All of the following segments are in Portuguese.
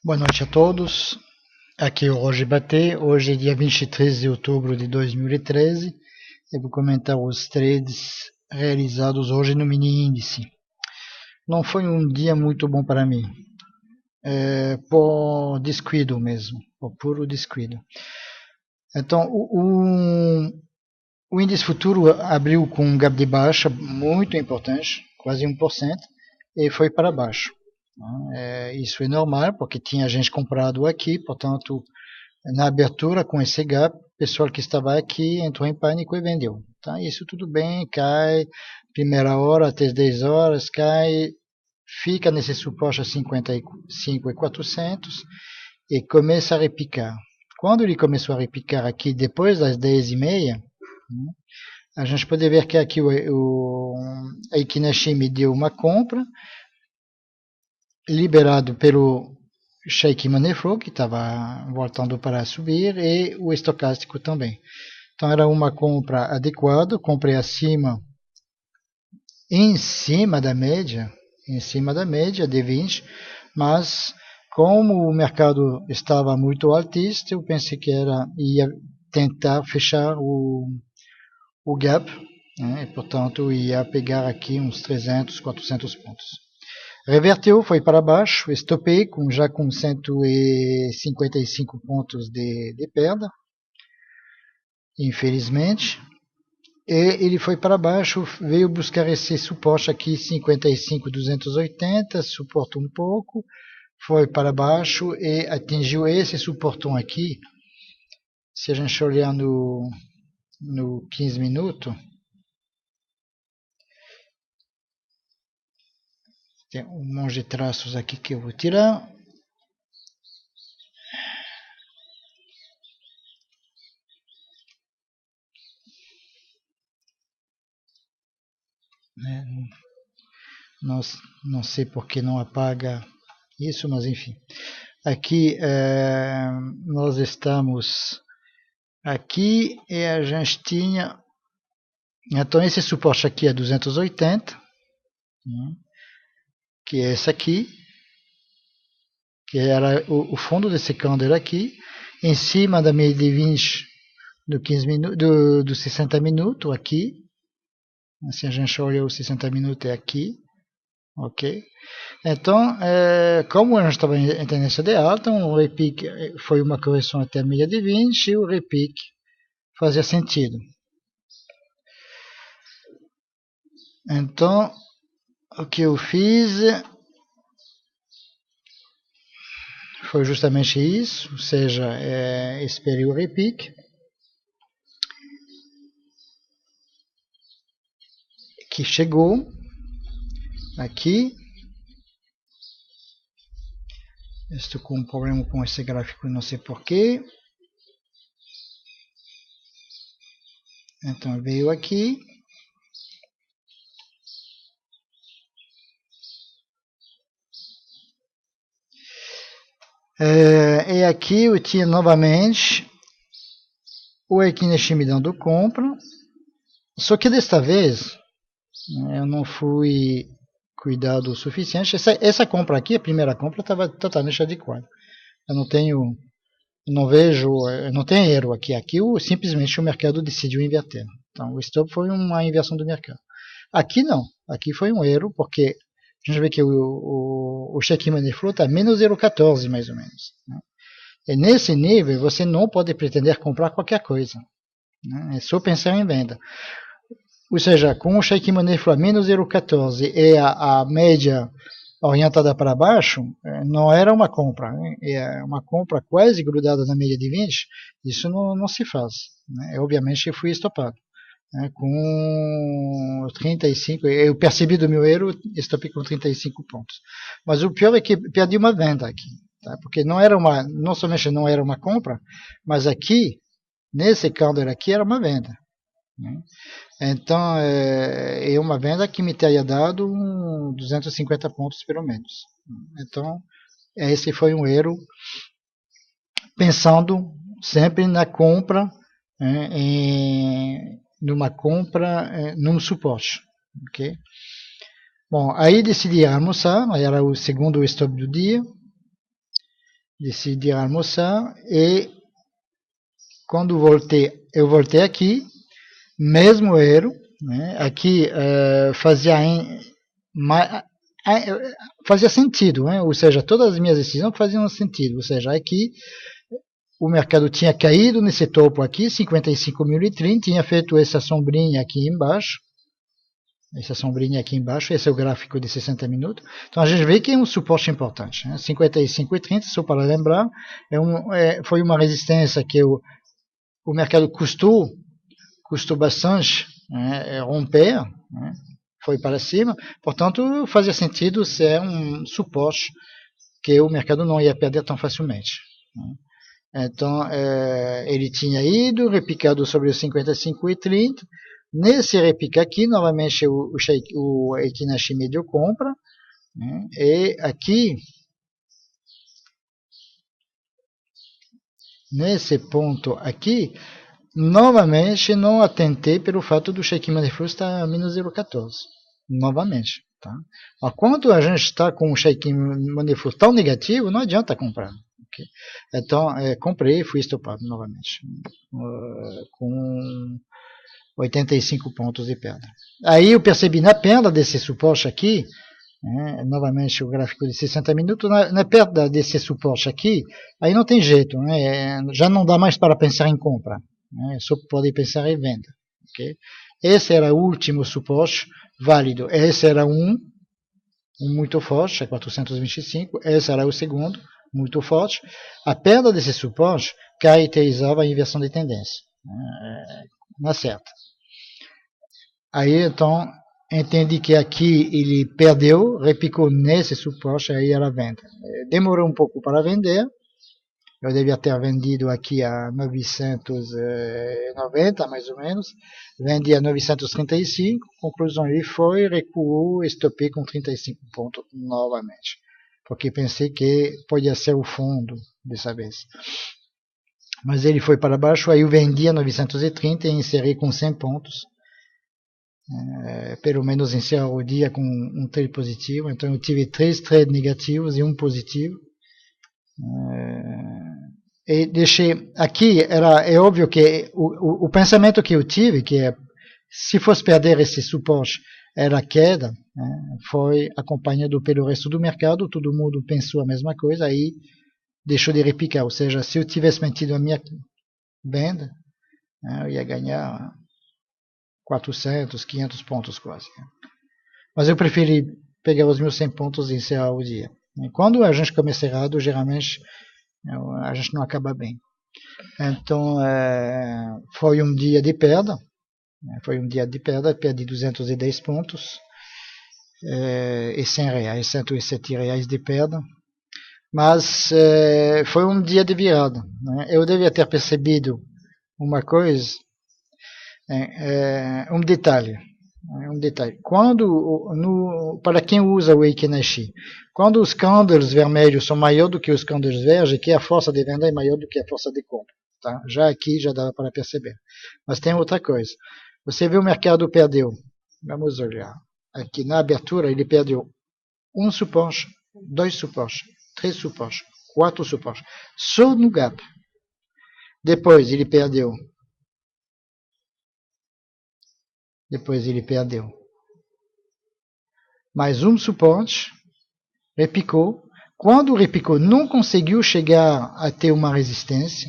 Boa noite a todos. Aqui é o Roger Batê. Hoje é dia 23 de outubro de 2013. Eu vou comentar os trades realizados hoje no mini índice. Não foi um dia muito bom para mim. Por descuido mesmo, por puro descuido. Então, o índice futuro abriu com um gap de baixa muito importante, quase 1%, e foi para baixo. Isso é normal, porque tinha gente comprado aqui, portanto, na abertura com esse gap, o pessoal que estava aqui entrou em pânico e vendeu. Tá? Isso tudo bem, cai, primeira hora até 10 horas, cai, fica nesse suporte a 55.400 e começa a repicar. Quando ele começou a repicar aqui depois das 10h30, a gente pode ver que aqui a Ikinashimi deu uma compra, liberado pelo Sheikh Manefro, que estava voltando para subir, e o estocástico também. Então era uma compra adequada, comprei acima, em cima da média de 20, mas como o mercado estava muito altista, eu pensei que ia tentar fechar o gap, né, e portanto ia pegar aqui uns 300, 400 pontos. Reverteu, foi para baixo, estopei já com 155 pontos de perda, infelizmente. E ele foi para baixo, veio buscar esse suporte aqui, 55.280, suportou um pouco, foi para baixo e atingiu esse suportão aqui. Se a gente olhar no 15 minutos, tem um monte de traços aqui que eu vou tirar. Não, não sei por que não apaga isso, mas enfim. Aqui nós estamos aqui e a gente tinha. Então esse suporte aqui é 280, que é esse aqui, que era o fundo desse candle aqui, em cima da média de 20 do 15 minutos, do 60 minutos aqui. Se a gente olha os 60 minutos é aqui, ok? Então, como a gente estava em tendência de alta, o repique foi uma correção até a média de 20 e o repique fazia sentido. Então, o que eu fiz foi justamente isso, ou seja, esperei o repique, que chegou aqui. Estou com um problema com esse gráfico, não sei porquê. Então veio aqui. E aqui eu tinha novamente o Ikinashimi dando compra. Só que desta vez eu não fui cuidado o suficiente. Essa compra aqui, a primeira compra, estava totalmente adequada. Eu não vejo, não tem erro aqui. Aqui simplesmente o mercado decidiu inverter. Então o stop foi uma inversão do mercado. Aqui não. Aqui foi um erro, porque a gente vê que o Sheikh Manefro está menos 0,14 mais ou menos. Né? E nesse nível você não pode pretender comprar qualquer coisa. Né? É só pensar em venda. Ou seja, com o Sheikh Manefro a menos 0,14 e a média orientada para baixo, não era uma compra. Né? É uma compra quase grudada na média de 20, isso não se faz. Né? Obviamente eu fui estopado. Né? Com 35, eu percebi do meu erro, estopei com 35 pontos. Mas o pior é que perdi uma venda aqui. Tá? Porque não somente não era uma compra, mas aqui, nesse candle aqui, era uma venda. Né? Então, é uma venda que me teria dado 250 pontos pelo menos. Então, esse foi um erro, pensando sempre na compra, numa compra, num suporte. Okay? Bom, aí decidi almoçar, era o segundo stop do dia. decidi almoçar e quando eu voltei aqui, mesmo erro, né? Aqui fazia sentido, né? Ou seja, todas as minhas decisões faziam sentido, ou seja, aqui o mercado tinha caído nesse topo aqui, 55.030, tinha feito essa sombrinha aqui embaixo, esse é o gráfico de 60 minutos. Então a gente vê que é um suporte importante, né? 55,30, só para lembrar, foi uma resistência que o mercado custou bastante, né, romper, né, foi para cima, portanto fazia sentido ser um suporte que o mercado não ia perder tão facilmente, né. Então ele tinha ido, repicado sobre os 55,30, nesse repique aqui, novamente o Equinashi médio compra, né, e aqui, nesse ponto aqui, novamente não atentei pelo fato do Sheikh Maniflu estar a menos 0,14. Novamente. Tá? Mas quando a gente está com o Sheikh Maniflu tão negativo, não adianta comprar. Okay? Então, comprei e fui estopado novamente. Com 85 pontos de perda. Aí eu percebi na perda desse suporte aqui, novamente o gráfico de 60 minutos, na perda desse suporte aqui, aí não tem jeito, né? Já não dá mais para pensar em compra. Só pode pensar em venda. Okay? Esse era o último suporte válido. Esse era um muito forte, 425. Esse era o segundo, muito forte. A perda desse suporte caracterizava a inversão de tendência. Na certa. Aí, então, entendi que aqui ele perdeu, repicou nesse suporte, aí era venda. Demorou um pouco para vender. Eu devia ter vendido aqui a 990, mais ou menos. Vendi a 935. Conclusão, ele foi, recuou, estopei com 35 pontos novamente. Porque pensei que podia ser o fundo dessa vez. Mas ele foi para baixo, aí eu vendi a 930 e inseri com 100 pontos. Pelo menos encerrar o dia com um trade positivo. Então eu tive 3 trades negativos e um positivo. E deixei aqui, é óbvio que o pensamento que eu tive, que se fosse perder esse suporte, era queda, foi acompanhado pelo resto do mercado, todo mundo pensou a mesma coisa, aí deixou de repicar, ou seja, se eu tivesse mantido a minha venda, eu ia ganhar 400, 500 pontos quase. Mas eu preferi pegar os meus 100 pontos e encerrar o dia. E quando a gente começa errado, geralmente a gente não acaba bem. Então, foi um dia de perda. Perdi 210 pontos. E 100 reais, 107 reais de perda. Mas foi um dia de virada. Eu devia ter percebido uma coisa, um detalhe. Para quem usa o Equinashi, quando os candles vermelhos são maiores do que os candles verdes, que a força de venda é maior do que a força de compra. Tá? Já aqui já dá para perceber. Mas tem outra coisa. Você vê o mercado perdeu. Vamos olhar. Aqui na abertura ele perdeu um suporte, 2 suportes, 3 suportes, 4 suportes. Só no gap. Depois ele perdeu mais um suporte, repicou. Quando repicou, não conseguiu chegar a ter uma resistência,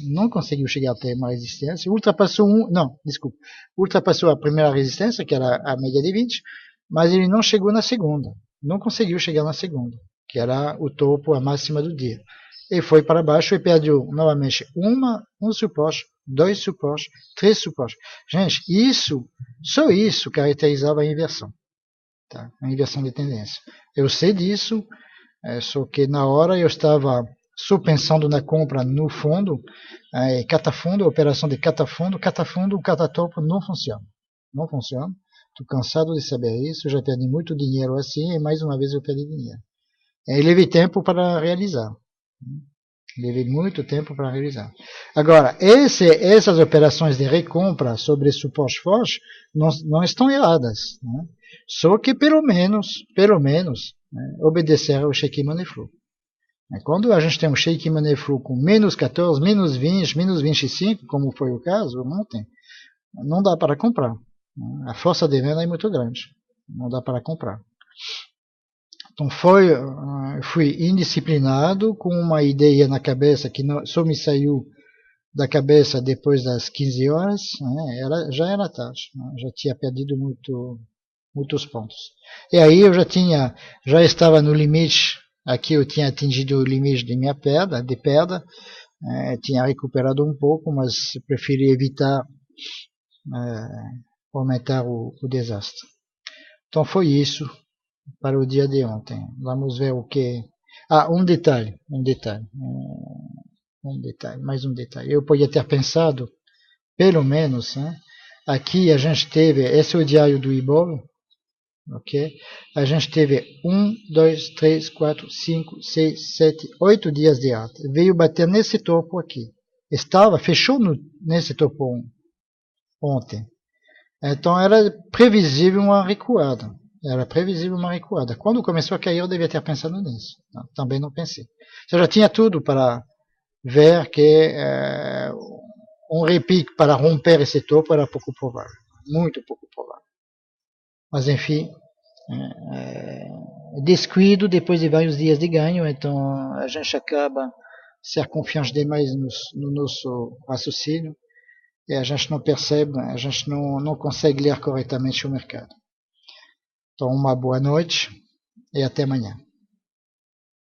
ultrapassou a primeira resistência, que era a média de 20, mas ele não chegou na segunda, não conseguiu chegar na segunda, que era o topo, a máxima do dia. Ele foi para baixo e perdeu novamente um suporte, 2 suportes, 3 suportes. Gente, só isso caracterizava a inversão. Tá? A inversão de tendência. Eu sei disso, só que na hora eu estava só pensando na compra no fundo, catafundo, operação de catafundo, o catatopo não funciona. Não funciona. Estou cansado de saber isso, já perdi muito dinheiro assim e mais uma vez eu perdi dinheiro. E levei tempo para realizar. Levei muito tempo para realizar. Agora, essas operações de recompra sobre suporte forte não estão erradas. Né? Só que pelo menos obedeceram ao Sheikh Maniflu. Quando a gente tem um shake money flow com menos 14, menos 20, menos 25, como foi o caso ontem, não dá para comprar. A força de venda é muito grande. Não dá para comprar. Então fui indisciplinado, com uma ideia na cabeça que só me saiu da cabeça depois das 15 horas, né? Já era tarde, né? Já tinha perdido muitos pontos. E aí eu já estava no limite, aqui eu tinha atingido o limite de minha perda, tinha recuperado um pouco, mas preferi evitar aumentar o desastre. Então foi isso para o dia de ontem. Vamos ver o que... um detalhe, mais um detalhe. Eu podia ter pensado, pelo menos, né? Aqui a gente teve, esse é o diário do Ibov, ok? A gente teve 1, 2, 3, 4, 5, 6, 7, 8 dias de alta. Veio bater nesse topo aqui. Fechou nesse topo ontem. Então era previsível uma recuada. Quando começou a cair, eu devia ter pensado nisso. Não, também não pensei. Eu já tinha tudo para ver que um repique para romper esse topo era pouco provável. Muito pouco provável. Mas enfim, descuido depois de vários dias de ganho, então a gente acaba ser confiante demais no nosso raciocínio e a gente não percebe, a gente não consegue ler corretamente o mercado. Então, uma boa noite e até amanhã.